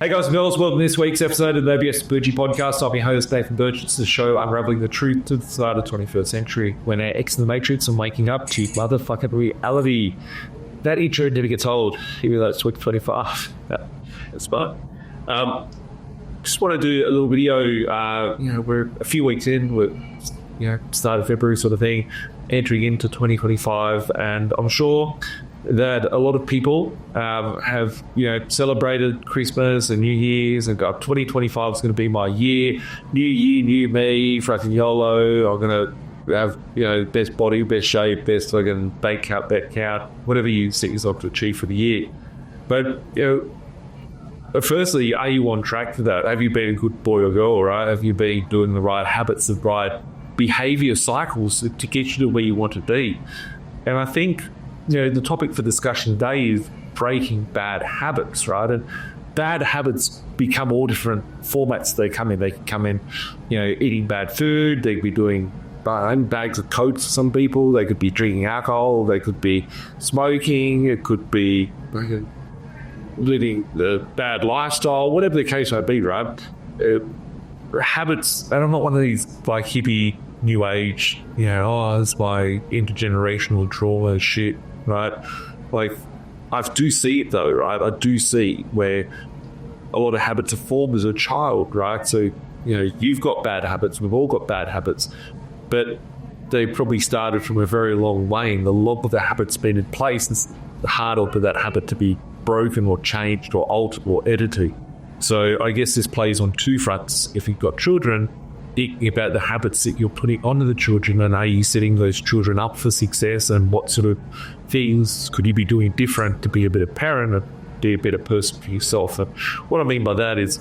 Hey guys and girls, welcome to this week's episode of the B.Invested Birchy podcast. I'm your host, Nathan Birchy. It's the show unraveling the truth to the start of the 21st century when our ex in the Matrix are waking up to motherfucking reality. That intro never gets old, even though it's week 25. Yeah, that's fine. Just want to do a little video. We're a few weeks in, we're start of February sort of thing, entering into 2025, and I'm sure that a lot of people have celebrated Christmas and New Year's and got 2025 is going to be my year, new me, fucking YOLO. I'm going to have best body, best shape, best fucking bank count, bet count, whatever you set yourself to achieve for the year. But firstly, are you on track for that? Have you been a good boy or girl, right? Have you been doing the right habits, the right behavior cycles to get you to where you want to be? And I think the topic for discussion today is breaking bad habits, right? And bad habits become all different formats they come in. They can come in, eating bad food. They could be doing bags of coke for some people. They could be drinking alcohol. They could be smoking. It could be living the bad lifestyle, whatever the case might be, right? Habits, and I'm not one of these like hippie new age, it's my intergenerational trauma shit, right? Like, I do see it though, right? I do see where a lot of habits are formed as a child, right? So, you've got bad habits, we've all got bad habits, but they probably started from a very long way, and the lot of the habits been in place, it's harder for that habit to be broken or changed or altered or edited. So I guess this plays on two fronts. If you've got children, thinking about the habits that you're putting onto the children, and are you setting those children up for success, and what sort of things could you be doing different to be a better parent and be a better person for yourself? And what I mean by that is,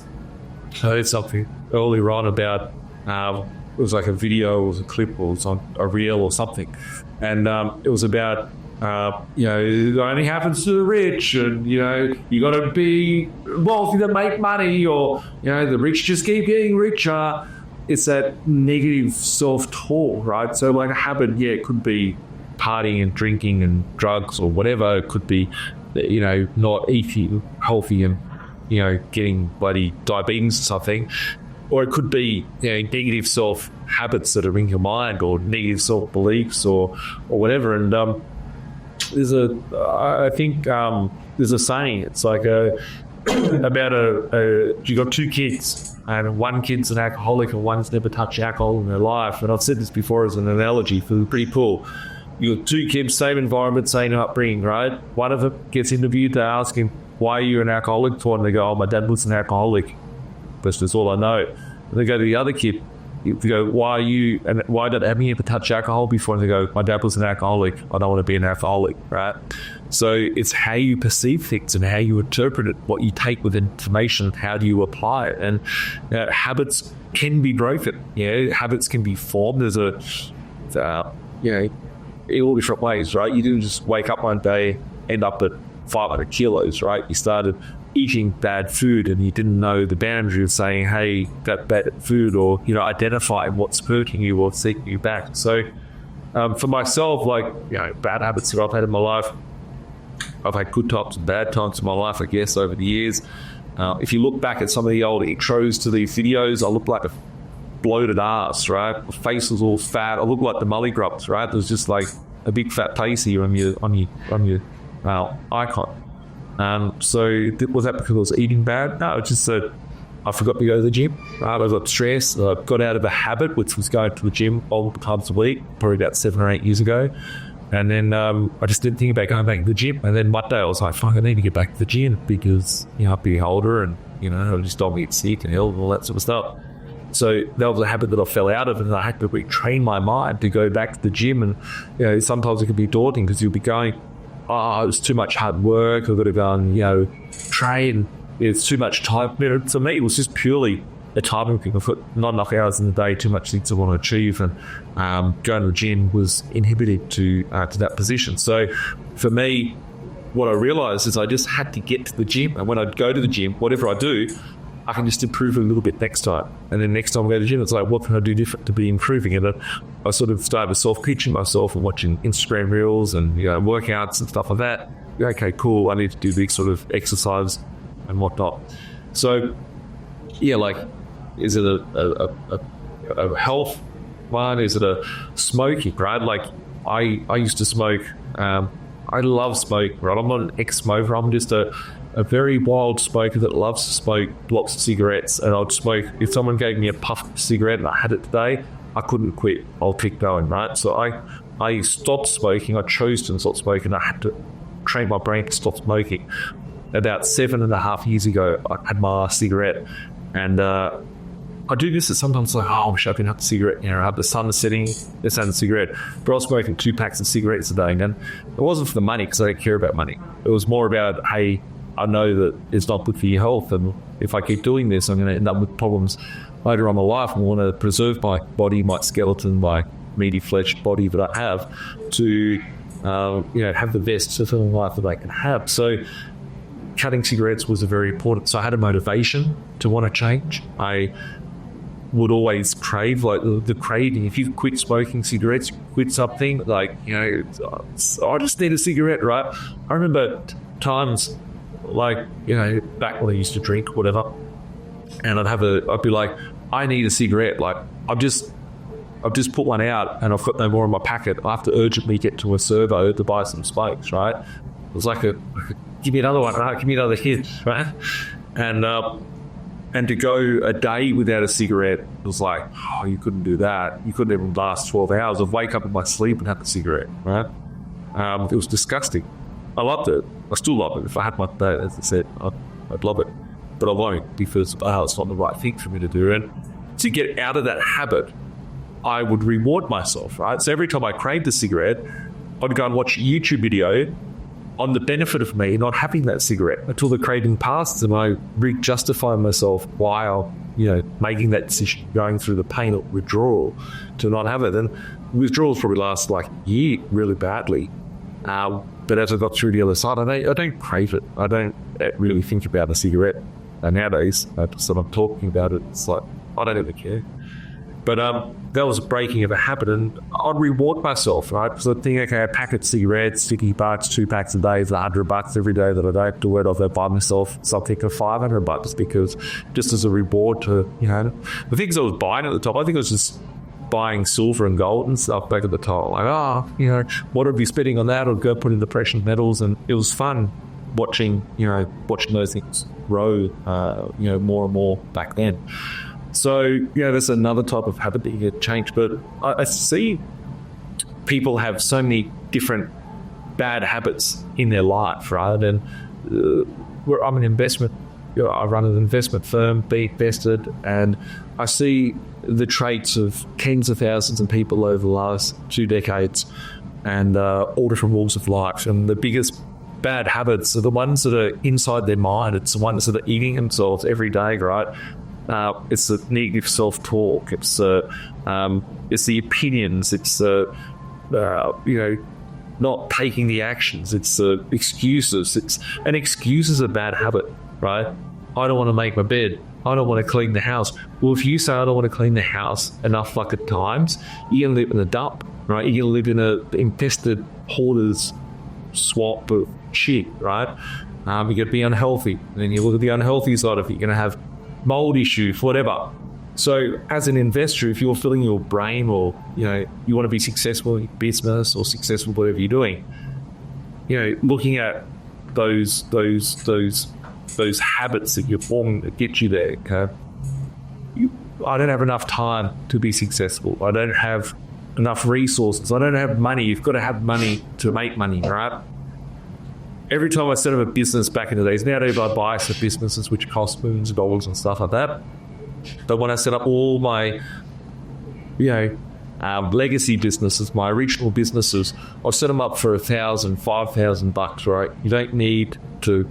I heard something earlier on about, it was like a video, it was a clip, or it was on a reel or something, and it was about it only happens to the rich, and you got to be wealthy to make money, or the rich just keep getting richer. It's that negative self-talk, right? So like a habit, it could be partying and drinking and drugs or whatever. It could be not eating healthy and getting bloody diabetes or something, or it could be negative self habits that are in your mind, or negative self beliefs, or whatever. And there's a saying. It's like about you got two kids, and one kid's an alcoholic and one's never touched alcohol in their life. And I've said this before as an analogy for pretty cool. You got two kids, same environment, same upbringing, right? One of them gets interviewed, they ask him, why are you an alcoholic? And they go, oh, my dad was an alcoholic. That's all I know. And they go to the other kid, you go, why have you ever touched alcohol before? And they go, my dad was an alcoholic. I don't want to be an alcoholic, right? So it's how you perceive things and how you interpret it, what you take with information, how do you apply it? And habits can be broken. Habits can be formed as in all different ways, right? You didn't just wake up one day, end up at 500 kilos, right? You started eating bad food and you didn't know the boundary of saying, hey, that bad food, or identifying what's hurting you or setting you back. So for myself, bad habits that I've had in my life, I've had good times and bad times in my life, I guess, over the years. If you look back at some of the old intros to these videos, I look like a bloated ass, right? My face was all fat. I look like the Mully Grubs, right? There's just like a big fat pasty on your icon. So was that because I was eating bad? No, it's just that I forgot to go to the gym. Right? I got stressed. I got out of a habit, which was going to the gym all times a week, probably about 7 or 8 years ago. And then I just didn't think about going back to the gym. And then one day I was like, fuck, I need to get back to the gym because, I'm being older and, I just don't get sick and ill and all that sort of stuff. So that was a habit that I fell out of, and I had to retrain my mind to go back to the gym. And, sometimes it can be daunting because you'll be going, it's too much hard work. I've got to go and, train. It's too much time. To me, it was just purely a timing thing. I've got not enough hours in the day, too much things I want to achieve. And going to the gym was inhibited to that position. So for me, what I realized is I just had to get to the gym. And when I go to the gym, whatever I do, I can just improve a little bit next time. And then next time I go to the gym, it's like, what can I do different to be improving? And I sort of started self-teaching myself and watching Instagram reels and workouts and stuff like that. Okay, cool. I need to do this sort of exercise and whatnot. So, yeah, like, is it a health one? Is it a smoking, right? Like, I used to smoke. I love smoke, right? I'm not an ex-smoker. I'm just a very wild smoker that loves to smoke lots of cigarettes. And I'd smoke, if someone gave me a puff of cigarette and I had it today, I couldn't quit. I'll keep going, right? So I stopped smoking. I chose to stop smoking. I had to train my brain to stop smoking. About 7.5 years ago, I had my last cigarette. And I do this at sometimes, like, I'm smoking out the cigarette. You know, I have the sun setting, let's have the cigarette. But I was smoking 2 packs of cigarettes a day. And it wasn't for the money, because I don't care about money. It was more about, hey, I know that it's not good for your health. And if I keep doing this, I'm going to end up with problems later on in my life. I want to preserve my body, my skeleton, my meaty fleshed body that I have to, have the best fulfilling life that I can have. So cutting cigarettes was a very important. So I had a motivation to want to change. I would always crave, like the craving. If you quit smoking cigarettes, quit something, like, I just need a cigarette, right? I remember times, like, back when I used to drink, whatever, and I'd be like, I need a cigarette. Like, I've just put one out and I've got no more in my packet. I have to urgently get to a servo to buy some smokes, right? It was like give me another one, right? Give me another hit, right? And to go a day without a cigarette, it was like, you couldn't do that. You couldn't even last 12 hours. I'd wake up in my sleep and have the cigarette, right? It was disgusting. I loved it. I still love it. If I had my day, as I said, I'd love it. But I won't, because it's not the right thing for me to do. And to get out of that habit, I would reward myself, right? So every time I craved a cigarette, I'd go and watch a YouTube video on the benefit of me not having that cigarette until the craving passed, and I re-justify myself while, making that decision, going through the pain of withdrawal to not have it. And withdrawals probably last like a year really badly. But as I got through the other side, I don't crave it. I don't really think about a cigarette nowadays. So I'm talking about it, it's like, I don't ever care. But that was a breaking of a habit, and I'd reward myself, right? Because I'd think, okay, a pack of cigarettes, $50, 2 packs a day is $100 every day that I don't do it. I'll go buy myself something for $500, because just as a reward to, the things I was buying at the top, I think I was just buying silver and gold and stuff back at the top. Like, what are we spending on that? I'll go put in the precious metals, and it was fun watching those things grow, more and more back then. So, there's another type of habit that you get changed. But I see people have so many different bad habits in their life, right? And I'm an investment, I run an investment firm, B.Invested, and I see the traits of tens of thousands of people over the last 2 decades, and all different walks of life. And the biggest bad habits are the ones that are inside their mind. It's the ones that are eating themselves every day, right? It's the negative self-talk. It's the opinions. It's not taking the actions. It's excuses. An excuse is a bad habit, right? I don't want to make my bed. I don't want to clean the house. Well, if you say I don't want to clean the house enough fucking times, you're gonna live in a dump, right? You're gonna live in a infested hoarder's swamp of shit, right? You're gonna be unhealthy. And then you look at the unhealthy side of it. You're gonna have mold issues, whatever. So as an investor, if you're filling your brain, or you want to be successful in business or successful whatever you're doing, looking at those habits that you're forming that get you there. Okay, I don't have enough time to be successful. I don't have enough resources. I don't have money. You've got to have money to make money, right? Every time I set up a business back in the days, nowadays I buy some businesses which cost millions of dollars and stuff like that. But when I set up all my, legacy businesses, my original businesses, I set them up for $1,000, $5,000, right? You don't need to,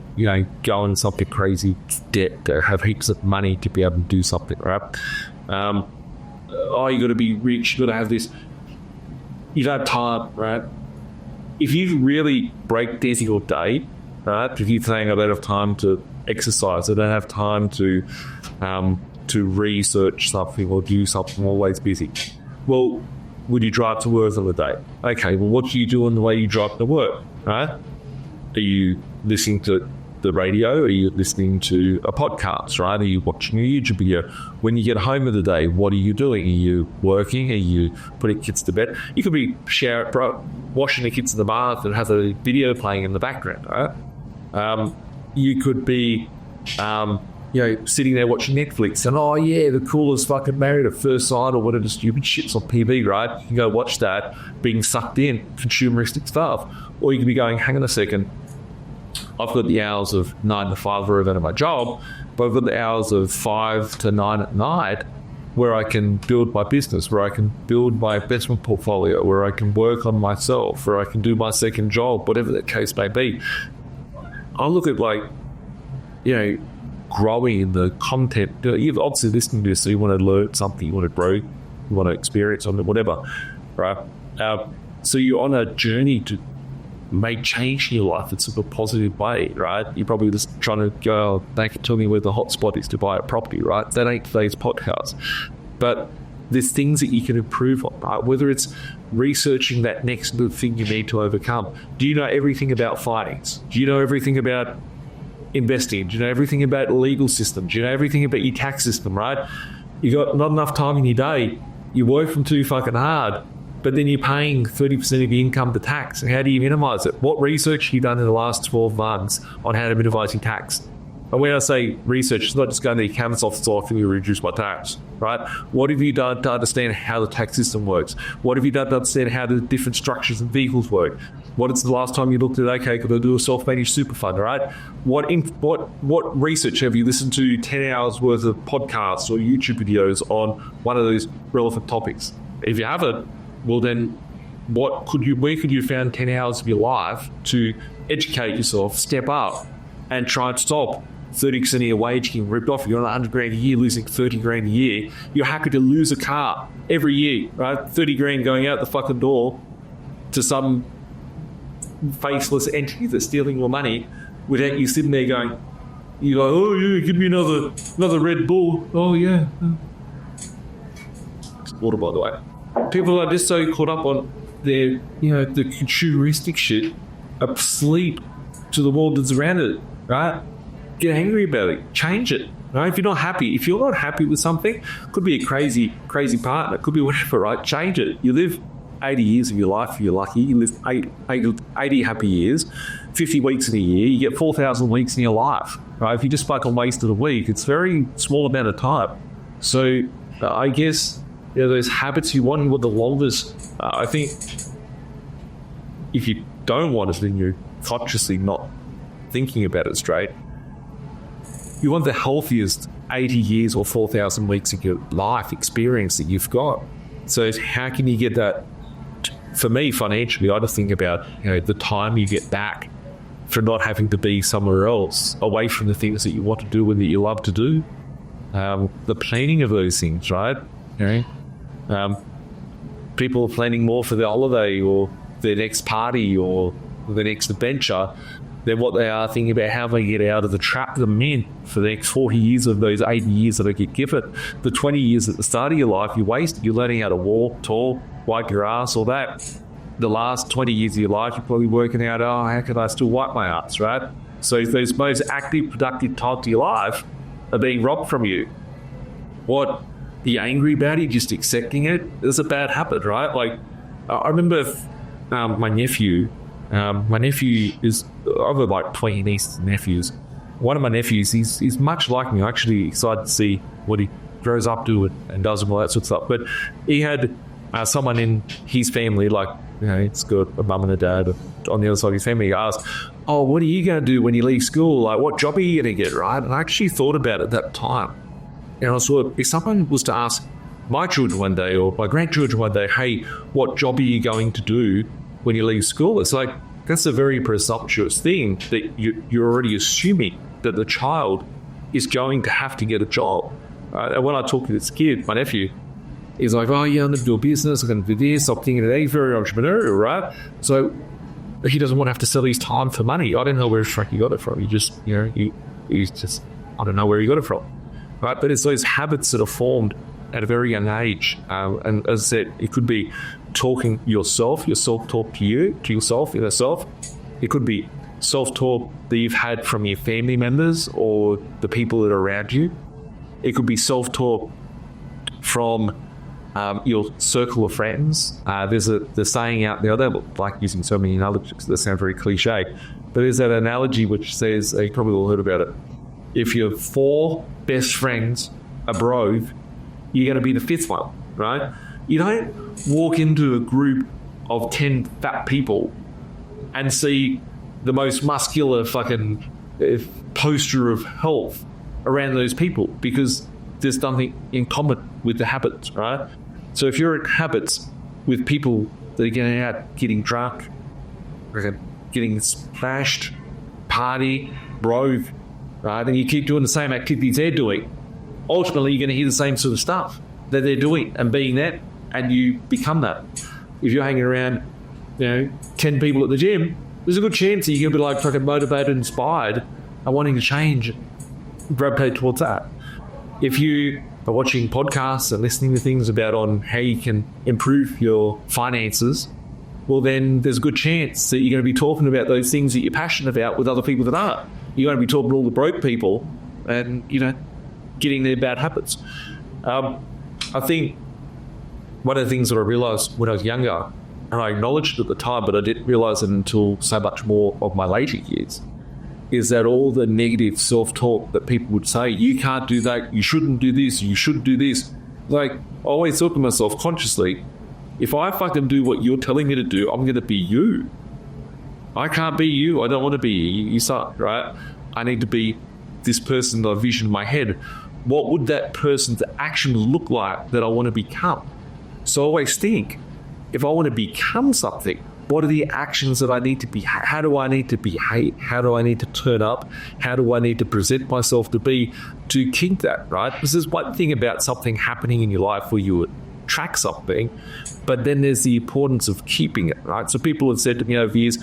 go in something crazy debt to have heaps of money to be able to do something, right? You got to be rich. You got to have this. You don't have time, right? If you really break down your day, right? If you're saying I don't have time to exercise, I don't have time to research something or do something, I'm always busy. Well, would you drive to work on the day? Okay, well, what do you do on the way you drive to work, right? Are you listening to the radio? Are you listening to a podcast, right? Are you watching a YouTube video? When you get home of the day, what are you doing? Are you working? Are you putting kids to bed? You could be washing the kids in the bath and have a video playing in the background, right? You could be, sitting there watching Netflix and, oh yeah, the coolest fucking Married at First Sight or whatever stupid shit's on TV, right? You can go watch that, being sucked in, consumeristic stuff. Or you could be going, hang on a second, I've got the hours of 9 to 5 or at my job, but I've got the hours of 5 to 9 at night where I can build my business, where I can build my investment portfolio, where I can work on myself, where I can do my second job, whatever the case may be. I look at growing in the content. You're obviously listening to this, so you want to learn something, you want to grow, you want to experience something, whatever, right? So you're on a journey to make change in your life in sort of a positive way, right? You're probably just trying to go, oh, they can tell me where the hot spot is to buy a property, right? That ain't today's podcast. But there's things that you can improve on, right? Whether it's researching that next good thing you need to overcome. Do you know everything about finance? Do you know everything about investing? Do you know everything about the legal system? Do you know everything about your tax system, right? You got not enough time in your day. You work from too fucking hard, but then you're paying 30% of your income to tax. And how do you minimize it? What research have you done in the last 12 months on how to minimize your tax? And when I say research, it's not just going to the accountant's office, I think we reduce my tax, right? What have you done to understand how the tax system works? What have you done to understand how the different structures and vehicles work? What is the last time you looked at, okay, could I do a self-managed super fund, right? What research have you listened to 10 hours worth of podcasts or YouTube videos on one of those relevant topics? If you haven't, well then, where could you find 10 hours of your life to educate yourself, step up, and try and stop 30% of your wage getting ripped off? You're on 100 grand a year, losing 30 grand a year. You're happy to lose a car every year, right? 30 grand going out the fucking door to some faceless entity that's stealing your money without you sitting there going, you go, oh yeah, give me another Red Bull. Oh yeah. It's water, by the way. People are just so caught up on their, the consumeristic shit, asleep to the world that's around it, right? Get angry about it. Change it, right? If you're not happy with something, could be a crazy partner, could be whatever, right? Change it. You live 80 years of your life if you're lucky. You live 80 happy years, 50 weeks in a year. You get 4,000 weeks in your life, right? If you just fucking wasted a week, it's a very small amount of time. So I guess those habits you want the longest. I think if you don't want it, then you're consciously not thinking about it straight. You want the healthiest 80 years or 4,000 weeks of your life experience that you've got. So how can you get that? For me, financially, I just think about the time you get back for not having to be somewhere else, away from the things that you want to do and that you love to do. The planning of those things, right? People are planning more for their holiday or their next party or the next adventure than what they are thinking about how they get out of the trap they're in for the next 40 years of those 80 years that they get given. The 20 years at the start of your life you wasted. You're learning how to walk, talk, wipe your ass, all that. The last 20 years of your life you're probably working out, how can I still wipe my ass, right? So those most active, productive times of your life are being robbed from you. What? Are you angry about it? Just accepting it? It's a bad habit, right? Like, I remember my nephew is, I've got like 20 nieces and nephews. One of my nephews, he's much like me. I'm actually excited to see what he grows up to and does and all that sort of stuff. But he had someone in his family, like, it's got a mum and a dad on the other side of his family, asked, oh, what are you going to do when you leave school? Like, what job are you going to get, right? And I actually thought about it at that time. And I thought, if someone was to ask my children one day or my grandchildren one day, hey, what job are you going to do when you leave school? It's like, that's a very presumptuous thing that you're already assuming that the child is going to have to get a job. And when I talk to this kid, my nephew, he's like, oh yeah, I'm going to do a business, I'm going to do this, I'm thinking that he's very entrepreneurial, right? So he doesn't want to have to sell his time for money. I don't know where he got it from. He just, he's just, I don't know where he got it from. Right? But it's those habits that are formed at a very young age. And as I said, it could be talking yourself talk to yourself, inner self. It could be self-talk that you've had from your family members or the people that are around you. It could be self-talk from your circle of friends. There's the saying out there, they like using so many analogies that sound very cliche, but there's that analogy which says, you probably all heard about it, if your 4 best friends are broke, you're going to be the 5th one, right? You don't walk into a group of 10 fat people and see the most muscular fucking poster of health around those people, because there's nothing in common with the habits, right? So if you're at Habbits with people that are getting out, getting drunk, getting smashed, party, broke, right, and you keep doing the same activities they're doing, ultimately you're going to hear the same sort of stuff that they're doing and being that, and you become that. If you're hanging around, 10 people at the gym, there's a good chance that you're going to be like fucking motivated, inspired, and wanting to change, gravitate towards that. If you are watching podcasts and listening to things about on how you can improve your finances, well, then there's a good chance that you're going to be talking about those things that you're passionate about with other people that aren't. You're going to be talking to all the broke people and, getting their bad habits. I think one of the things that I realised when I was younger, and I acknowledged it at the time, but I didn't realise it until so much more of my later years, is that all the negative self-talk that people would say, you can't do that, you shouldn't do this, you should do this. Like, I always thought to myself consciously, if I fucking do what you're telling me to do, I'm going to be you. I can't be you. I don't want to be you. You suck, right? I need to be this person that I vision in my head. What would that person's action look like that I want to become? So I always think, if I want to become something, what are the actions that I need to be? How do I need to behave? How do I need to turn up? How do I need to present myself to be to keep that, right? Because there's one thing about something happening in your life where you attract something, but then there's the importance of keeping it, right? So people have said to me over years,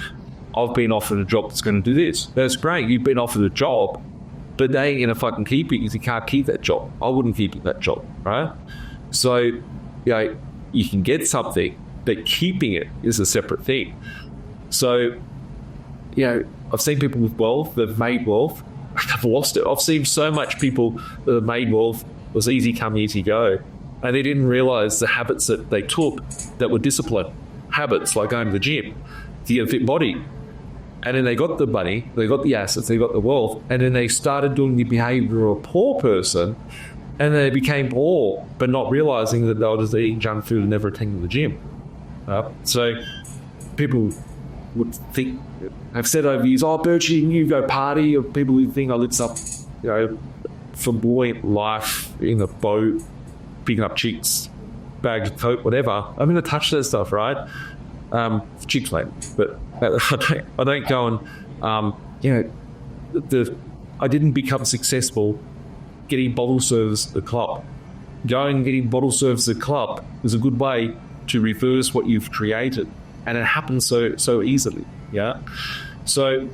I've been offered a job that's going to do this. That's great. You've been offered a job, but they ain't going to fucking keep it because you can't keep that job. I wouldn't keep that job, right? So, you can get something, but keeping it is a separate thing. So, I've seen people with wealth that have made wealth, they've lost it. I've seen so much people that have made wealth was easy come, easy go. And they didn't realize the habits that they took that were discipline. Habits like going to the gym, to get a fit body. And then they got the money, they got the assets, they got the wealth, and then they started doing the behavior of a poor person, and they became poor, but not realizing that they were just eating junk food and never attending the gym. So people would think, I've said over years, Birchy, you go party, or people who think I live up, flamboyant life in a boat, picking up chicks, bags of coke, whatever. I'm going to touch that stuff, right? Chicks, mate, but I don't go and, I didn't become successful getting bottle service at the club. Going and getting bottle service at the club is a good way to reverse what you've created, and it happens so easily. So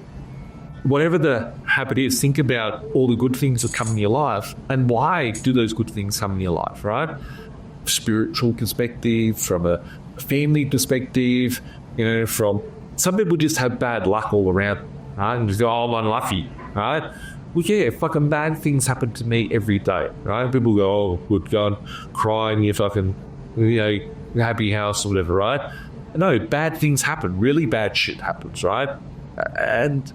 whatever the habit is, think about all the good things that come in your life and why do those good things come in your life, right? Spiritual perspective, from a family perspective, from some people just have bad luck all around, right? And just go, I'm unlucky, right? Well, yeah, fucking bad things happen to me every day, right? People go, would go and cry in your fucking, happy house or whatever, right? No, bad things happen. Really bad shit happens, right? And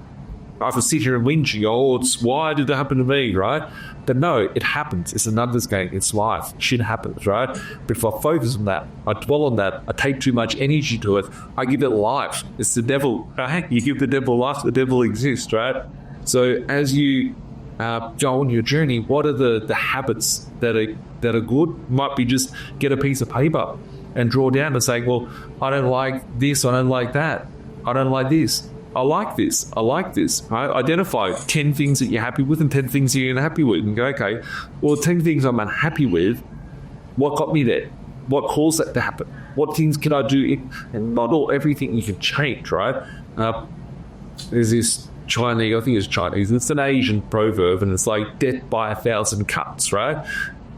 I can sit here and whinge and go, why did that happen to me, right? But no, it happens. It's a numbers game. It's life. Shit happens, right? But if I focus on that, I dwell on that, I take too much energy to it, I give it life. It's the devil, right? You give the devil life, the devil exists, right? So as you go on your journey, what are the habits that are good? Might be just get a piece of paper and draw down and say, well, I don't like this, I don't like that, I don't like this, I like this, I like this. Right? Identify 10 things that you're happy with and 10 things you're unhappy with, and go, okay, well, 10 things I'm unhappy with, what got me there? What caused that to happen? What things can I do? And not everything you can change, right? There's this Chinese, I think it's Chinese, it's an Asian proverb, and it's like death by 1,000 cuts, right?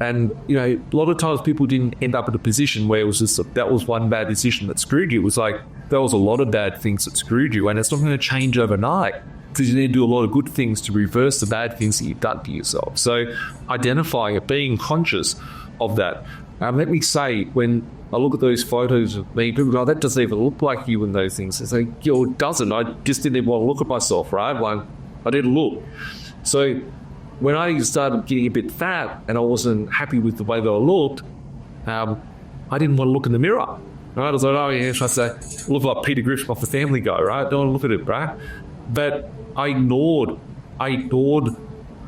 And, a lot of times people didn't end up in a position where it was just, that was one bad decision that screwed you. It was like, there was a lot of bad things that screwed you, and it's not going to change overnight, because you need to do a lot of good things to reverse the bad things that you've done to yourself. So identifying it, being conscious of that. Let me say, when I look at those photos of me, people go, that doesn't even look like you in those things. It's like, it doesn't. I just didn't even want to look at myself, right? Like, I didn't look. So when I started getting a bit fat and I wasn't happy with the way that I looked, I didn't want to look in the mirror. Right? I was like, oh yeah, I look like Peter Griffin off the Family Guy, right? Don't want to look at it, right? But I ignored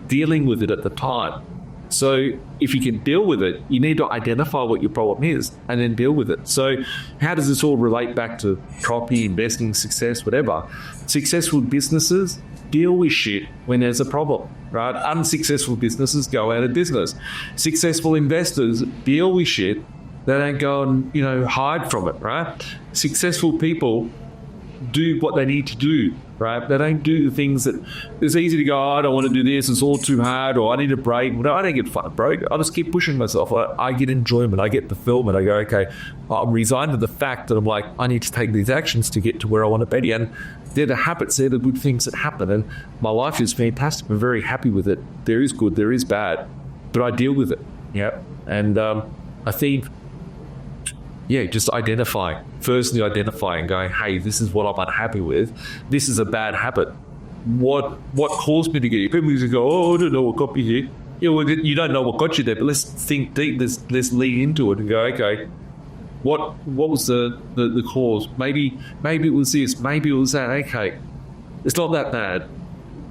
dealing with it at the time. So if you can deal with it, you need to identify what your problem is and then deal with it. So how does this all relate back to property, investing, success, whatever? Successful businesses deal with shit when there's a problem, right? Unsuccessful businesses go out of business. Successful investors deal with shit. They don't go and, hide from it, right? Successful people do what they need to do, right? They don't do the things that it's easy to go, oh, I don't want to do this, it's all too hard, or I need a break. No, I don't get fun broke. I just keep pushing myself. I get enjoyment. I get fulfillment. I go, okay, I'm resigned to the fact that I'm like, I need to take these actions to get to where I want to be. And they're the habits, they're the good things that happen. And my life is fantastic. I'm very happy with it. There is good, there is bad, but I deal with it. Yeah. And I think, just identifying and going, hey, this is what I'm unhappy with. This is a bad habit. What caused me to get here? People used to go, oh, I don't know what got me here. You don't know what got you there, but let's think deep. Let's lean into it and go, okay, what was the cause? Maybe it was this. Maybe it was that. Okay, it's not that bad.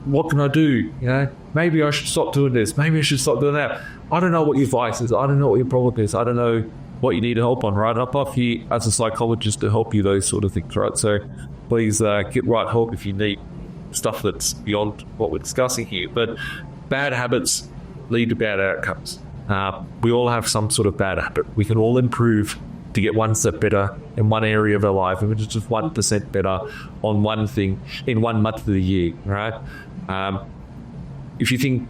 What can I do? Maybe I should stop doing this. Maybe I should stop doing that. I don't know what your vice is. I don't know what your problem is. I don't know what you need help on, right? I'm up here as a psychologist to help you those sort of things, right? So please get right help if you need stuff that's beyond what we're discussing here. But bad habits lead to bad outcomes. We all have some sort of bad habit. We can all improve to get one step better in one area of our life, and we're just 1% better on one thing in 1 month of the year, right? If you think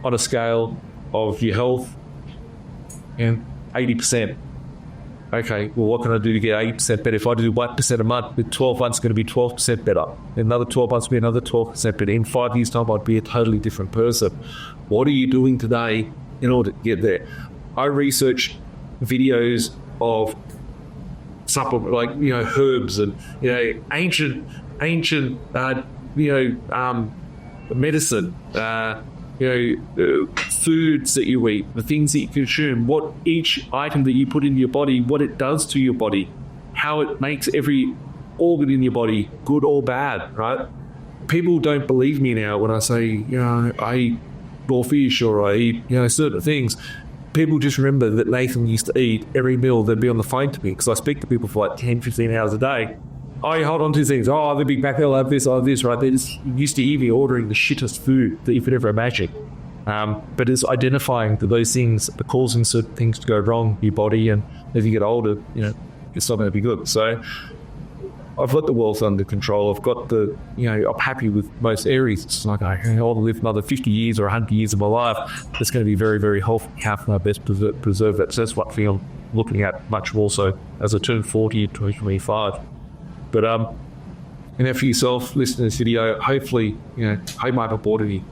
on a scale of your health, 80%. Okay, well, what can I do to get 80% better? If I do 1% a month, with 12 months, it's going to be 12% better. In another 12 months, will be another 12% better. In 5 years' time, I'd be a totally different person. What are you doing today in order to get there? I research videos of supplement, like, herbs and, ancient medicine, foods that you eat, the things that you consume, what each item that you put in your body, what it does to your body, how it makes every organ in your body good or bad, right? People don't believe me now when I say, I eat raw fish or I eat, certain things. People just remember that Nathan used to eat every meal. They'd be on the phone to me because I speak to people for like 10, 15 hours a day. Oh, you hold on to things. Oh, the big back, I'll have this, right? They're just used to even ordering the shittest food that you could ever imagine. But it's identifying that those things are causing certain things to go wrong in your body, and as you get older, it's not going to be good. So I've got the wealth under control. I've got I'm happy with most areas. It's like I want to live another 50 years or 100 years of my life. It's going to be very, very healthy. How can I best preserve that? So that's what I'm looking at much more so as I turn 40 in 2025. But for yourself, listen to this video. Hopefully, hope I haven't brought any,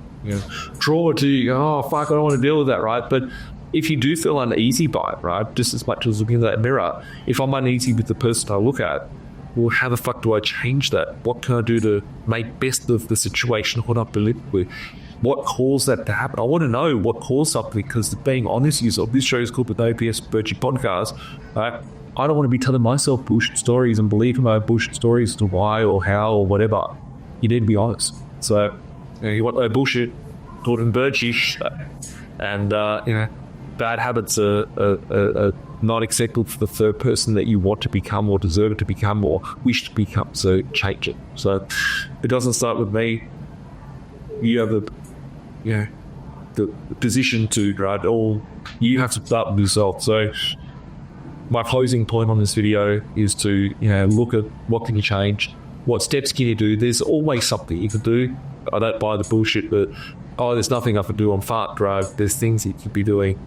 trauma to you. Oh fuck, I don't want to deal with that, right? But if you do feel uneasy by it, right, just as much as looking in that mirror, if I'm uneasy with the person I look at, well, how the fuck do I change that? What can I do to make best of the situation what I've been living with? What caused that to happen? I want to know what caused something, because being honest with yourself, this show is called the OPS Birchy Podcast, right? I don't want to be telling myself bullshit stories and believing my bullshit stories as to why or how or whatever. You need to be honest. So, you want no bullshit, talk in Birchy. And, bad habits are not acceptable for the third person that you want to become or deserve to become or wish to become. So, change it. So, it doesn't start with me. You have the position to, right? All you have to start with yourself. So, my closing point on this video is to, look at what can you change, what steps can you do. There's always something you can do. I don't buy the bullshit, but there's nothing I can do on fart drive. There's things you could be doing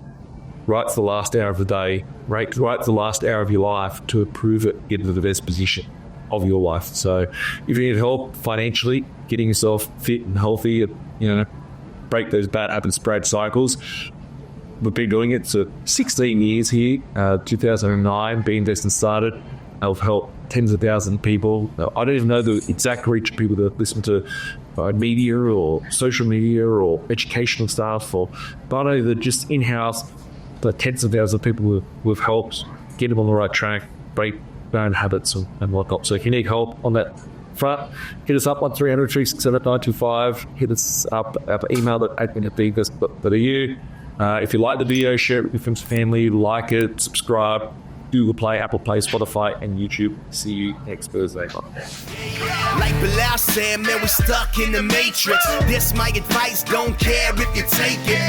right to the last hour of the day, right to the last hour of your life to improve it, get into the best position of your life. So if you need help financially, getting yourself fit and healthy, break those bad habits, bad cycles, we've been doing it for 16 years here. 2009, B.Invested started. I've helped tens of thousands of people. I don't even know the exact reach of people that listen to media or social media or educational stuff, but I know that just in-house, the tens of thousands of people we've helped get them on the right track, break bad habits and whatnot. So if you need help on that front, hit us up on 300 367 925. Hit us up, email at admin@binvest.eu. If you like the video, share it with your friends and family, like it, subscribe, Google Play, Apple Play, Spotify, and YouTube. See you next Thursday. Like Bilal said, man, we stuck in the matrix. This my advice, don't care if you take it.